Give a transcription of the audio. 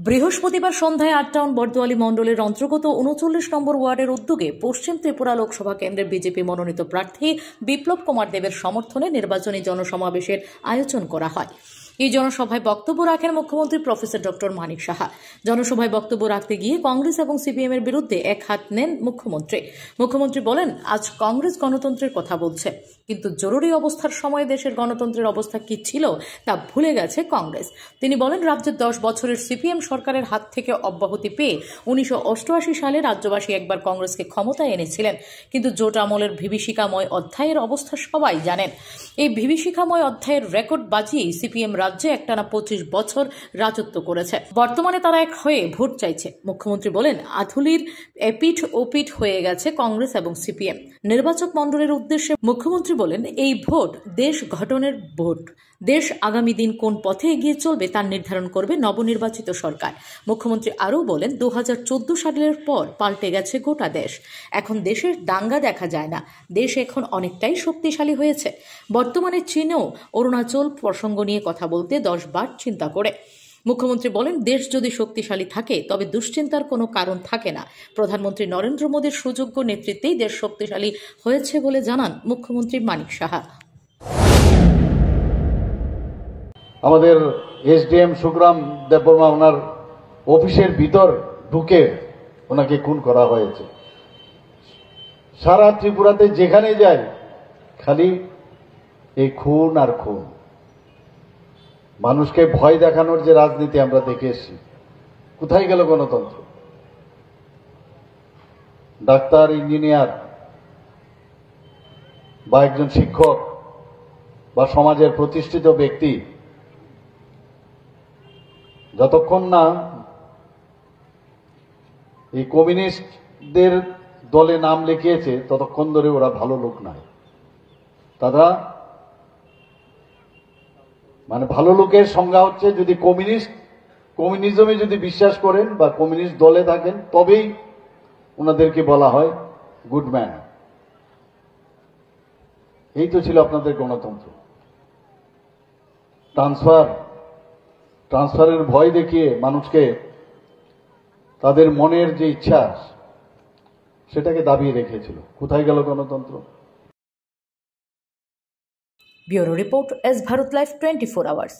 বৃহস্পতিবার সন্ধ্যায় আটটাউন বর্দোয়ালি মণ্ডলের অন্তর্গত ৩৯ নম্বর ওয়ার্ডের উদ্যোগে পশ্চিম ত্রিপুরা লোকসভা কেন্দ্রের বিজেপি মনোনীত প্রার্থী বিপ্লব কুমার দেবের সমর্থনে নির্বাচনী জনসমাবেশের আয়োজন করা হয়। এই জনসভায় বক্তব্য রাখেন মুখ্যমন্ত্রী প্রফেসর ডক্টর মানিক সাহা। জনসভায় বক্তব্য রাখতে গিয়ে কংগ্রেস এবং সিপিএম এর বিরুদ্ধে এক হাত নেন মুখ্যমন্ত্রী বলেন, আজ কংগ্রেস গণতন্ত্রের কথা বলছে, কিন্তু জরুরি অবস্থার সময় দেশের গণতন্ত্রের অবস্থা কি ছিল তা ভুলে গেছে কংগ্রেস। তিনি বলেন, রাজ্যের 10 বছরের সিপিএম সরকারের হাত থেকে অব্যাহতি পেয়ে 1988 সালে রাজ্যবাসী একবার কংগ্রেসকে ক্ষমতায় এনেছিলেন, কিন্তু জোট আমলের বিভীষিকাময় অধ্যায়ের অবস্থা সবাই জানেন। এই বিভীষিকাময় অধ্যায়ের রেকর্ড বাজিয়েই সিপিএম রাজ্যে একটানা 25 বছর রাজত্ব করেছে। বর্তমানে তারা এক হয়ে ভোট চাইছে। মুখ্যমন্ত্রী বলেন, আধুলির এপিঠ ওপিঠ হয়ে গেছে কংগ্রেস এবং সিপিএম। নির্বাচক মণ্ডলের উদ্দেশ্যে মুখ্যমন্ত্রী বলেন, এই ভোট দেশ গঠনের ভোট। দেশ আগামী দিন কোন পথে এগিয়ে চলবে তার নির্ধারণ করবে নবনির্বাচিত সরকার। মুখ্যমন্ত্রী আরও বলেন, 2014 সালের পর পাল্টে গেছে গোটা দেশ। এখন দেশের দাঙ্গা দেখা যায় না, দেশ এখন অনেকটাই শক্তিশালী হয়েছে। বর্তমানে চীনেও অরুণাচল প্রসঙ্গ নিয়ে কথা বলতে 10 বার চিন্তা করে। মুখ্যমন্ত্রী বলেন, দেশ যদি শক্তিশালী থাকে তবে দুশ্চিন্তার কোনো কারণ থাকে না। প্রধানমন্ত্রী নরেন্দ্র মোদীর সুযোগ্য নেতৃত্বেই দেশ শক্তিশালী হয়েছে বলে জানান মুখ্যমন্ত্রী মানিক সাহা। আমাদের এসডিএম সুগ্রাম দেববর্মা ওনার অফিসের ভিতর ঢুকে ওনাকে খুন করা হয়েছে। সারা ত্রিপুরাতে যেখানে যায় খালি এই খুন আর খুন। মানুষকে ভয় দেখানোর যে রাজনীতি আমরা দেখে এসেছি, কোথায় গেল গণতন্ত্র? ডাক্তার, ইঞ্জিনিয়ার বা একজন শিক্ষক বা সমাজের প্রতিষ্ঠিত ব্যক্তি যতক্ষণ না এই কমিউনিস্টদের দলে নাম লিখিয়েছে ততক্ষণ ধরে ওরা ভালো লোক নয়। তারা মানে ভালো লোকের সংজ্ঞা হচ্ছে যদি কমিউনিজমে যদি বিশ্বাস করেন বা কমিউনিস্ট দলে থাকেন তবেই ওনাদেরকে বলা হয় গুড ম্যান। এই তো ছিল আপনাদের গণতন্ত্র। ট্রান্সফারের ভয় দেখিয়ে মানুষকে তাদের মনের যে ইচ্ছা সেটাকে দাবিয়ে রেখেছিল। কোথায় গেল গণতন্ত্র? Bureau report, S Bharat live 24 hours.